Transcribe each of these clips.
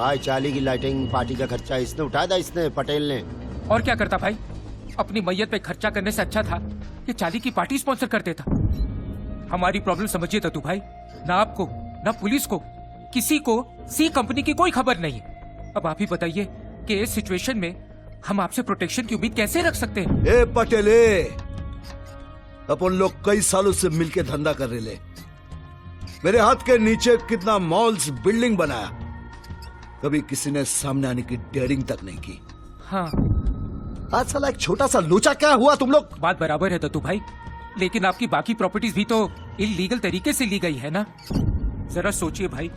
भाई चाली की लाइटिंग पार्टी का खर्चा इसने उठाया था, इसने पटेल ने। और क्या करता भाई, अपनी मैयत पे खर्चा करने से अच्छा था कि चाली की पार्टी स्पॉन्सर कर देता। हमारी प्रॉब्लम समझिए तू भाई, ना आपको ना पुलिस को किसी को सी कंपनी की कोई खबर नहीं है। अब आप ही बताइए कि इस सिचुएशन में हम आपसे प्रोटेक्शन की उम्मीद कैसे रख सकते हैं? ए पटेले, अपन लोग कई सालों से मिलके धंधा कर रहे ले। मेरे हाथ के नीचे कितना मॉल्स बिल्डिंग बनाया, कभी किसी ने सामने आने की डेयरिंग तक नहीं की। हाँ, आज साला एक छोटा सा लोचा क्या हुआ तुम लोग? बात बराबर है दत्तू भाई, लेकिन आपकी बाकी प्रॉपर्टीज भी तो इलीगल तरीके से ली गई है ना। जरा सोचिए भाई,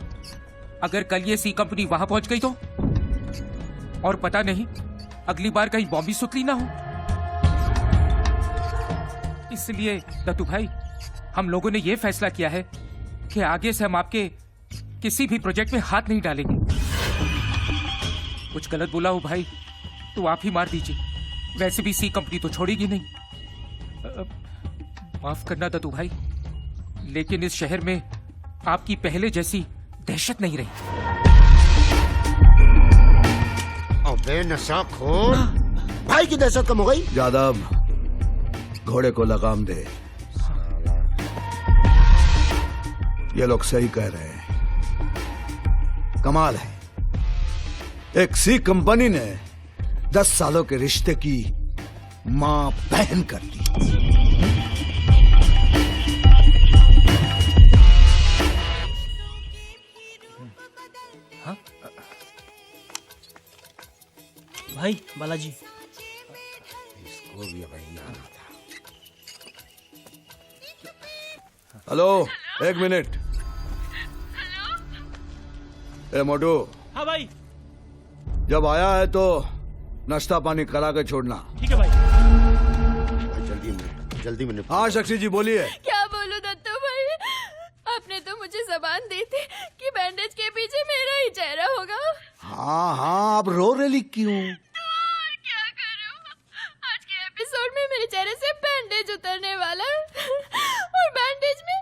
अगर कल ये सी कंपनी वहां पहुंच गई तो, और पता नहीं अगली बार कहीं बॉम्ब भी सुतली ना हो। इसलिए दत्तू भाई, हम लोगों ने ये फैसला किया है कि आगे से हम आपके किसी भी प्रोजेक्ट में हाथ नहीं डालेंगे। कुछ गलत बोला हो भाई तो आप ही मार दीजिए, वैसे भी सी कंपनी तो छोड़ेगी नहीं। माफ करना दत्तू भाई, लेकिन इस शहर में आपकी पहले जैसी दहशत नहीं रही। अबे नशाखोर, भाई की दहशत कम हो गई। यादव, घोड़े को लगाम दे। ये लोग सही कह रहे हैं, कमाल है। एक सी कंपनी ने 10 सालों के रिश्ते की मां बहन कर दी। हाँ? भाई बालाजी, इसको भी वही आना था। हेलो, एक मिनट। ए मोटू। हाँ भाई। जब आया है तो नाश्ता पानी करा के छोड़ना। ठीक है भाई। जल्दी में हाँ शक्ति जी बोलिए। क्या बोलूं दत्तू भाई, आपने तो मुझे जबान दी थी कि बैंडेज के पीछे मेरा ही चेहरा होगा। हाँ हाँ, अब रो रही क्यों? और क्या करूं, आज के एपिसोड में मेरे चेहरे से बैंडेज उतरने वाला है और बैंडेज में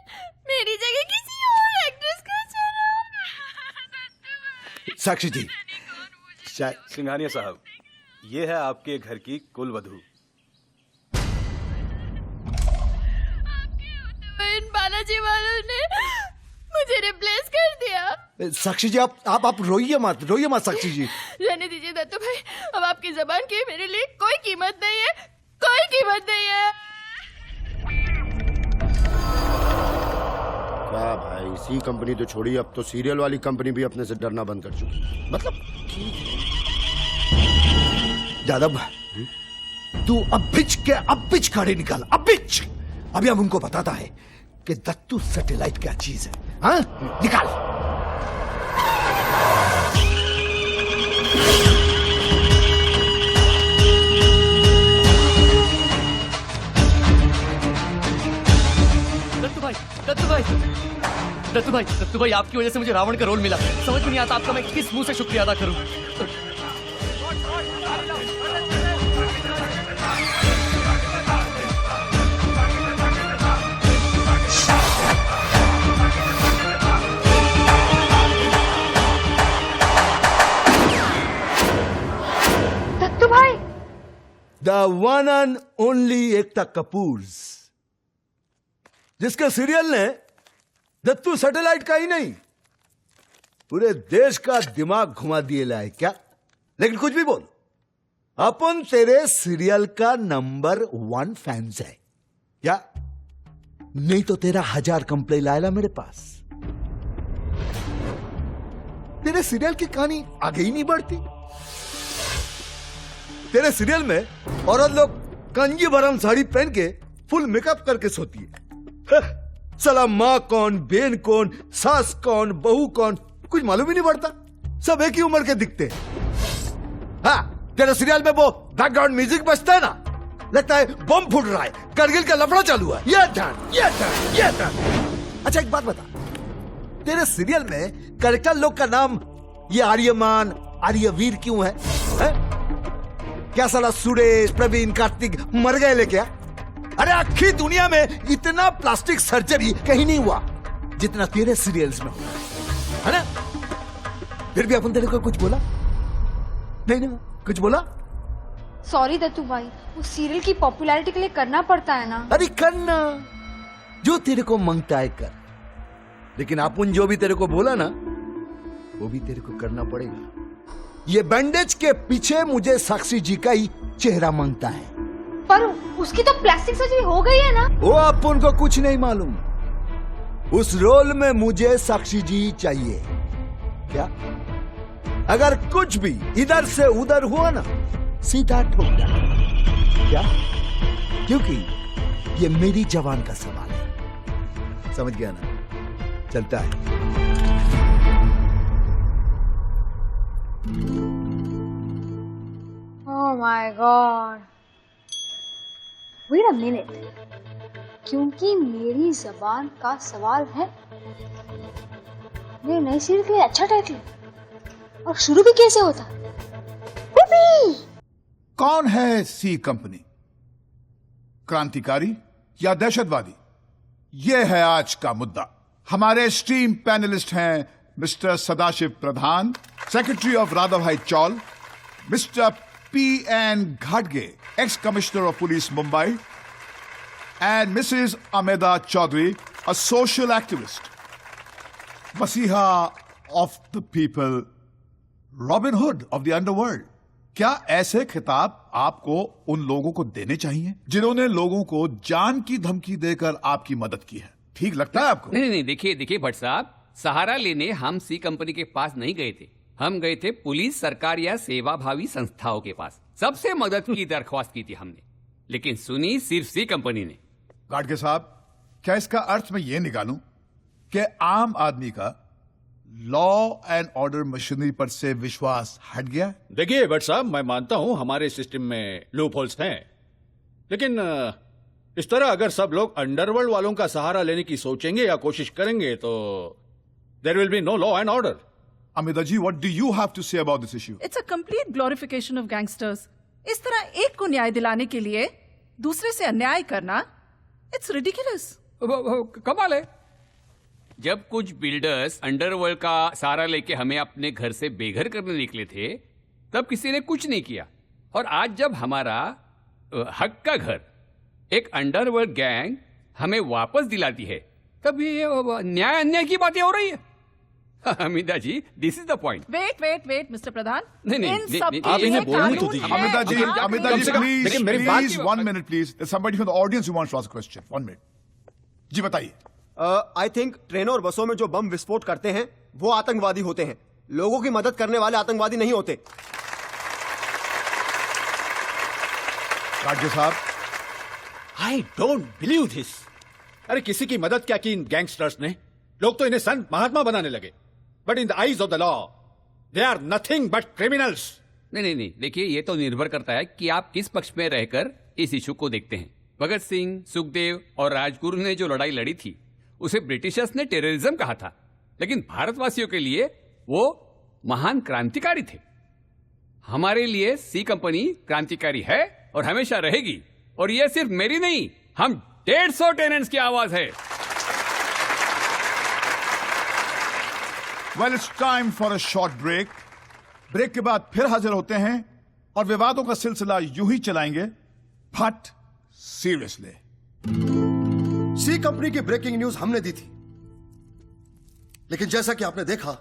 मेरी जगह किसी और एक्ट्रेस का चेहरा होगा। साक्षी जी, सिंघानिया साहब, ये है आपके घर की कुलवधू। इन बालाजी वालों ने मुझे रिप्लेस कर दिया। साक्षी जी आप रोइए मत साक्षी जी। रहने दीजिए दत्तू भाई, अब आपकी जबान की मेरे लिए कोई कीमत नहीं है, कोई कीमत नहीं है। क्या भाई, सी कंपनी तो छोड़ी, अब तो सीरियल वाली कंपनी भी अपने से डरना बंद कर चुकी। मतलब यादव, तू अब बिच खड़े निकल, अब बिच। अभी हम उनको बताता है कि दत्तू सैटेलाइट क्या चीज है। हाँ, निकाल। दत्तू भाई, आपकी वजह से मुझे रावण का रोल मिला। समझ में नहीं आता आपका मैं किस मुंह से शुक्रिया अदा करूं। दत्तू भाई, the one and only Ekta Kapoor, जिसके सीरियल ने दत्तू सैटेलाइट का ही नहीं पूरे देश का दिमाग घुमा दिए लाए क्या। लेकिन कुछ भी बोल, अपन तेरे सीरियल का नंबर 1 फैंस है क्या? नहीं तो तेरा 1000 कंप्लेन लाएला मेरे पास। तेरे सीरियल की कहानी आगे ही नहीं बढ़ती। तेरे सीरियल में औरत लोग कंजी भरम साड़ी पहन के फुल मेकअप करके सोती है। साला माँ कौन, बेन कौन, सास कौन, बहू कौन, कुछ मालूम ही नहीं पड़ता। सब एक ही उम्र के दिखते हैं। हाँ, तेरे सीरियल में वो बैकग्राउंड म्यूजिक बजता है ना, लगता है बम फूट रहा है, करगिल का लफड़ा चालू है। ये अच्छा एक बात बता, तेरे सीरियल में कैरेक्टर लोग का नाम ये आर्यमान, आर्यवीर क्यों है? क्या साला सुरेश, प्रवीण, कार्तिक मर गए ले क्या? अरे आखिरी दुनिया में इतना प्लास्टिक सर्जरी कहीं नहीं हुआ जितना तेरे सीरियल्स में हुआ है ना। फिर भी अपन तेरे को कुछ बोला नहीं ना? कुछ बोला? सॉरी दत्तू भाई, उस सीरियल की पॉपुलैरिटी के लिए करना पड़ता है ना। अरे करना, जो तेरे को मांगता है कर, लेकिन अपन जो भी तेरे को बोला ना वो भी तेरे को करना पड़ेगा। ये बैंडेज के पीछे मुझे साक्षी जी का ही चेहरा मांगता है। पर उसकी तो प्लास्टिक सर्जरी हो गई है ना। वो अपन को कुछ नहीं मालूम। उस रोल में मुझे साक्षी जी चाहिए। क्या? अगर कुछ भी इधर से उधर हुआ ना, सीधा ठोक देना। क्या? क्योंकि ये मेरी जवान का सवाल है। समझ गया ना? चलता है। Oh my God, wait a minute, क्योंकि मेरी जबान का सवाल है। मेरे नए सीरियल के लिए अच्छा टाइटल, और शुरू भी कैसे होता? कौन है सी कंपनी? क्रांतिकारी या दहशतवादी? यह है आज का मुद्दा। हमारे स्ट्रीम पैनलिस्ट हैं mister Sadashiv Pradhan, secretary of Radha Bhai Chawl, mister P.N. घाटगे, ex commissioner of police Mumbai, and Mrs Ameda Chaudhary, a social activist, मसीहा of the people, Robin Hood of the underworld. क्या ऐसे खिताब आपको उन लोगों को देने चाहिए जिन्होंने लोगों को जान की धमकी देकर आपकी मदद की है? ठीक लगता है आपको? नहीं, देखिए भट्ट साहब, सहारा लेने हम सी कंपनी के पास नहीं गए थे। हम गए थे पुलिस, सरकार या सेवाभावी संस्थाओं के पास। सबसे मदद की दरख्वास्त की थी हमने, लेकिन सुनी सिर्फ सी कंपनी ने। गाडगे साहब, क्या इसका अर्थ मैं ये निकालूं कि आम आदमी का लॉ एंड ऑर्डर मशीनरी पर से विश्वास हट गया? देखिए भट्ट साहब, मैं मानता हूं हमारे सिस्टम में लूप होल्स हैं, लेकिन इस तरह अगर सब लोग अंडरवर्ल्ड वालों का सहारा लेने की सोचेंगे या कोशिश करेंगे तो there will be no law and order. Amita ji, what do you have to say about this issue? It's a complete glorification of gangsters. इस तरह एक को न्याय दिलाने के लिए दूसरे से अन्याय करना, इट्स रिडिकुलस। कमाल है। जब कुछ बिल्डर्स अंडरवर्ल्ड का सहारा लेके हमें अपने घर से बेघर करने निकले थे, तब किसी ने कुछ नहीं किया। और आज जब हमारा हक का घर एक अंडरवर्ल्ड गैंग हमें वापस दिलाती है, तब ये न्याय अन्याय की बातें हो रही है। Amita ji, this is the point. Wait mister Pradhan, नहीं, इन सब आप इन्हें बोलने तो दीजिए। अमिता जी, प्लीज, लेकिन मेरी बात please, 1 minute, please. There's somebody from the audience who wants to ask a question. 1 minute. जी बताइए। आई थिंक ट्रेनों और बसों में जो बम विस्फोट करते हैं वो आतंकवादी होते हैं। लोगों की मदद करने वाले आतंकवादी नहीं होते। गाडगे साहब, आई डोंट बिलीव दिस। अरे किसी की मदद क्या की इन गैंगस्टर्स ने? लोग तो इन्हें संत महात्मा बनाने लगे, but in the eyes of the law they are nothing but criminals. नहीं, देखिए, ये तो निर्भर करता है कि आप किस पक्ष में रहकर इस इशू को देखते हैं। भगत सिंह, सुखदेव और राजगुरु ने जो लड़ाई लड़ी थी उसे ब्रिटिशर्स ने टेररिज्म कहा था, लेकिन भारतवासियों के लिए वो महान क्रांतिकारी थे। हमारे लिए सी कंपनी क्रांतिकारी है और हमेशा रहेगी। और ये सिर्फ मेरी नहीं, हम 150 टेनेंट्स की आवाज है। well, it's time for a short break. Break के बाद फिर हाजिर होते हैं और विवादों का सिलसिला यूं ही चलाएंगे, बट सीरियसली। सी कंपनी की ब्रेकिंग न्यूज हमने दी थी, लेकिन जैसा कि आपने देखा,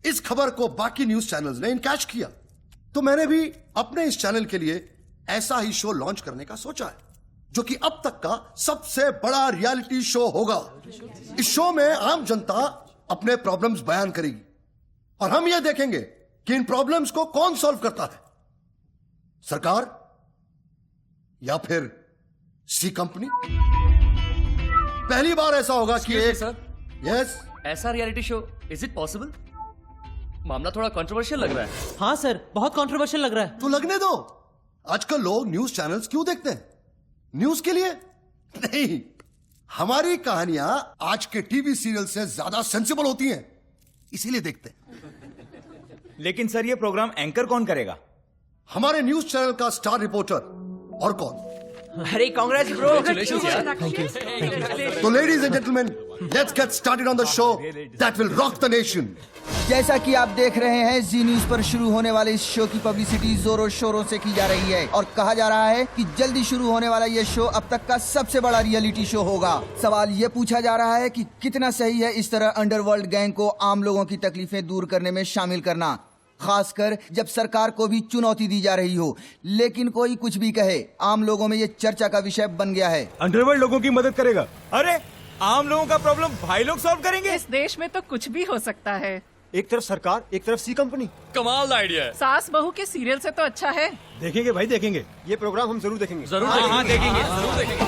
इस खबर को बाकी न्यूज चैनल्स ने इनकैश किया। तो मैंने भी अपने इस चैनल के लिए ऐसा ही शो लॉन्च करने का सोचा है, जो कि अब तक का सबसे बड़ा रियलिटी शो होगा। इस शो में आम जनता अपने प्रॉब्लम्स बयान करेगी और हम यह देखेंगे कि इन प्रॉब्लम्स को कौन सॉल्व करता है, सरकार या फिर सी कंपनी। पहली बार ऐसा होगा कि एक यस ऐसा reality show, is it possible? मामला थोड़ा कंट्रोवर्शियल लग रहा है। हाँ सर, बहुत कंट्रोवर्शियल लग रहा है। तो लगने दो। आजकल लोग न्यूज चैनल्स क्यों देखते हैं? न्यूज के लिए नहीं। हमारी कहानियां आज के टीवी सीरियल से ज्यादा सेंसिबल होती हैं, इसीलिए देखते हैं। लेकिन सर, ये प्रोग्राम एंकर कौन करेगा? हमारे न्यूज चैनल का स्टार रिपोर्टर। और कौन? अरे कांग्रेस ब्रो। तो ladies and gentleman, Let's get started on the show that will rock the nation. जैसा कि आप देख रहे हैं, जी न्यूज पर शुरू होने वाले इस शो की पब्लिसिटी जोरों शोरों से की जा रही है और कहा जा रहा है कि जल्दी शुरू होने वाला ये शो अब तक का सबसे बड़ा रियलिटी शो होगा। सवाल ये पूछा जा रहा है कि कितना सही है इस तरह अंडरवर्ल्ड गैंग को आम लोगों की तकलीफें दूर करने में शामिल करना, खासकर जब सरकार को भी चुनौती दी जा रही हो। लेकिन कोई कुछ भी कहे, आम लोगों में ये चर्चा का विषय बन गया है। अंडरवर्ल्ड लोगों की मदद करेगा? अरे आम लोगों का प्रॉब्लम भाई लोग सॉल्व करेंगे। इस देश में तो कुछ भी हो सकता है। एक तरफ सरकार, एक तरफ सी कंपनी। कमाल आइडिया है। सास बहू के सीरियल से तो अच्छा है। देखेंगे भाई, देखेंगे। ये प्रोग्राम हम जरूर देखेंगे। जरूर देखेंगे, जरूर देखेंगे।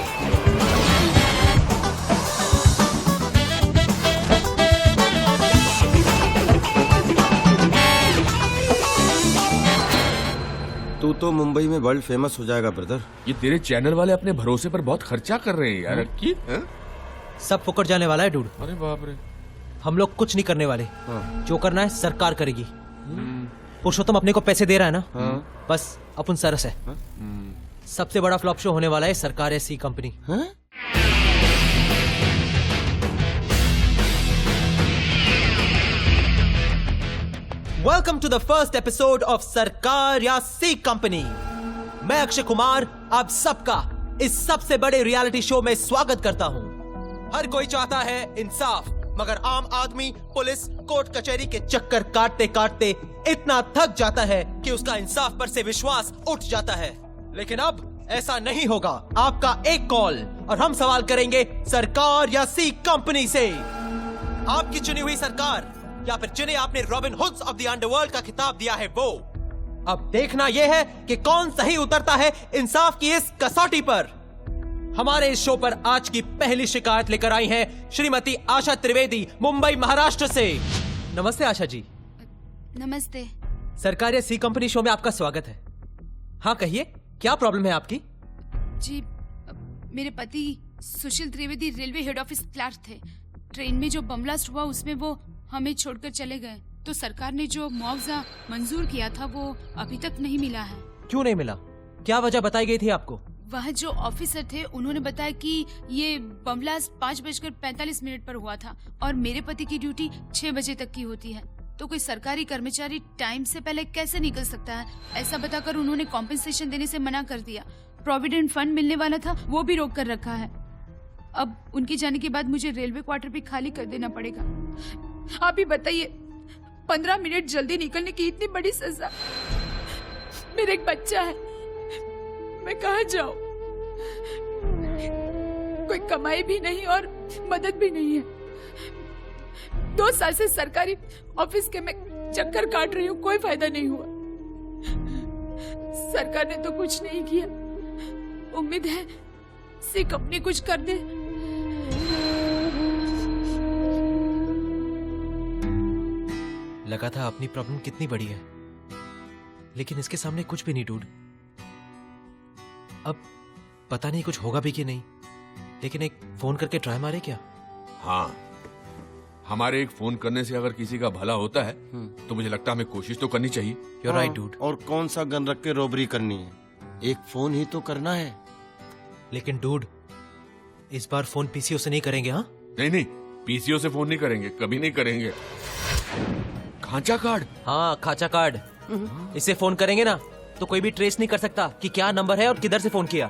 तू तो मुंबई में वर्ल्ड फेमस हो जाएगा ब्रदर। ये तेरे चैनल वाले अपने भरोसे पर बहुत खर्चा कर रहे हैं यार। की सब फुकट जाने वाला है डूड। अरे बाप रे, हम लोग कुछ नहीं करने वाले। जो करना है सरकार करेगी। पुरुषोत्तम अपने को पैसे दे रहा है ना, बस अपन सरस है। सबसे बड़ा फ्लॉप शो होने वाला है सरकार है C company. Welcome to the first episode of Sarkar या सी कंपनी। मैं अक्षय कुमार आप सबका इस सबसे बड़े रियलिटी शो में स्वागत करता हूं। हर कोई चाहता है इंसाफ, मगर आम आदमी पुलिस कोर्ट कचहरी के चक्कर काटते काटते इतना थक जाता है कि उसका इंसाफ पर से विश्वास उठ जाता है। लेकिन अब ऐसा नहीं होगा। आपका एक कॉल और हम सवाल करेंगे सरकार या सी कंपनी से। आपकी चुनी हुई सरकार या फिर जिन्हें आपने robin hoods of the underworld का खिताब दिया है वो। अब देखना यह है कि कौन सही उतरता है इंसाफ की इस कसौटी पर। हमारे इस शो पर आज की पहली शिकायत लेकर आई हैं श्रीमती आशा त्रिवेदी, मुंबई महाराष्ट्र से। नमस्ते आशा जी। नमस्ते। सरकार या सी कंपनी शो में आपका स्वागत है। हाँ कहिए, क्या प्रॉब्लम है आपकी? जी, मेरे पति Sushil Trivedi railway head office clerk थे। ट्रेन में जो बम ब्लास्ट हुआ उसमें वो हमें छोड़कर चले गए, तो सरकार ने जो मुआवजा मंजूर किया था वो अभी तक नहीं मिला है। क्यों नहीं मिला? क्या वजह बताई गई थी आपको? वह जो ऑफिसर थे उन्होंने बताया कि ये बम ब्लास्ट 5:45 पर हुआ था और मेरे पति की ड्यूटी 6 बजे तक की होती है, तो कोई सरकारी कर्मचारी टाइम से पहले कैसे निकल सकता है? ऐसा बताकर उन्होंने कॉम्पेंसेशन देने से मना कर दिया। प्रोविडेंट फंड मिलने वाला था वो भी रोक कर रखा है। अब उनके जाने के बाद मुझे रेलवे क्वार्टर भी खाली कर देना पड़ेगा। आप ही बताइए, 15 मिनट जल्दी निकलने की इतनी बड़ी सजा। मेरा एक बच्चा है, मैं कहाँ जाऊं? कोई कमाई भी नहीं और मदद भी नहीं है। 2 साल से सरकारी ऑफिस के मैं चक्कर काट रही हूँ, कोई फायदा नहीं हुआ। सरकार ने तो कुछ नहीं किया। उम्मीद है सी कंपनी कुछ कर दे। लगा था अपनी प्रॉब्लम कितनी बड़ी है, लेकिन इसके सामने कुछ भी नहीं डूड। अब पता नहीं कुछ होगा भी कि नहीं, लेकिन एक फोन करके ट्राई मारे क्या? हाँ, हमारे एक फोन करने से अगर किसी का भला होता है तो मुझे लगता है हमें कोशिश तो करनी चाहिए। You're right, dude. और कौन सा गन रख के रॉबरी करनी है? एक फोन ही तो करना है। लेकिन डूड, इस बार फोन पीसीओ से नहीं करेंगे। हाँ नहीं, पीसीओ से फोन नहीं करेंगे, कभी नहीं करेंगे। खांचा कार्ड? हाँ, खांचा कार्ड। इससे फोन करेंगे ना तो कोई भी ट्रेस नहीं कर सकता कि क्या नंबर है और किधर से फोन किया।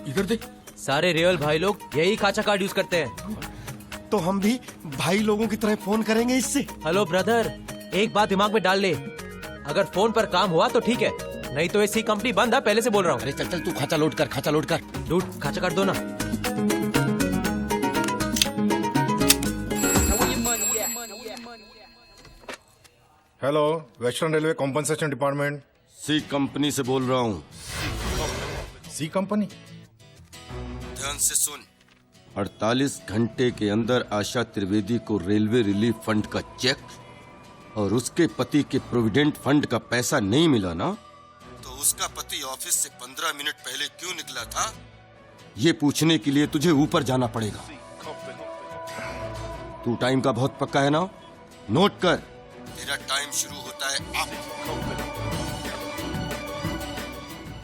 इधर देख, सारे रियल भाई लोग यही खांचा कार्ड यूज करते हैं। तो हम भी भाई लोगों की तरह फोन करेंगे इससे। हेलो ब्रदर, एक बात दिमाग में डाल ले, अगर फोन पर काम हुआ तो ठीक है, नहीं तो ऐसी कंपनी बंद है, पहले से बोल रहा हूँ। अरे चल तू खाचा लोड कर, खाचा लोड कर। डूड, खांचा कार्ड दो ना। Hello, western railway compensation department. C company से बोल रहा हूँ। C company? ध्यान से सुन। 48 घंटे के अंदर आशा त्रिवेदी को रेलवे रिलीफ फंड का चेक और उसके पति के प्रोविडेंट फंड का पैसा नहीं मिला ना, तो उसका पति ऑफिस से 15 मिनट पहले क्यों निकला था, ये पूछने के लिए तुझे ऊपर जाना पड़ेगा। तू टाइम का बहुत पक्का है ना? नोट कर, तेरा टाइम शुरू होता है अब।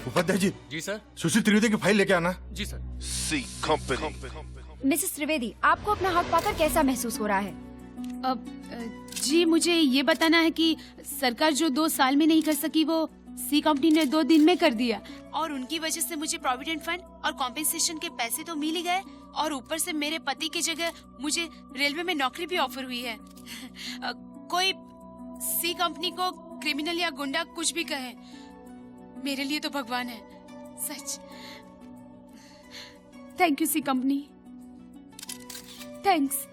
उपाध्याय जी। जी सर। सुशील त्रिवेदी की फाइल लेके आना। जी सर। सी कंपनी। मिसेस त्रिवेदी, आपको अपना हक पाकर कैसा महसूस हो रहा है? जी मुझे ये बताना है कि सरकार जो 2 साल में नहीं कर सकी वो सी कंपनी ने 2 दिन में कर दिया, और उनकी वजह से मुझे प्रोविडेंट फंड और कॉम्पेंसेशन के पैसे तो मिल ही गए, और ऊपर से मेरे पति की जगह मुझे रेलवे में नौकरी भी ऑफर हुई है। कोई सी कंपनी को क्रिमिनल या गुंडा कुछ भी कहे, मेरे लिए तो भगवान है, सच। Thank you C company, thanks.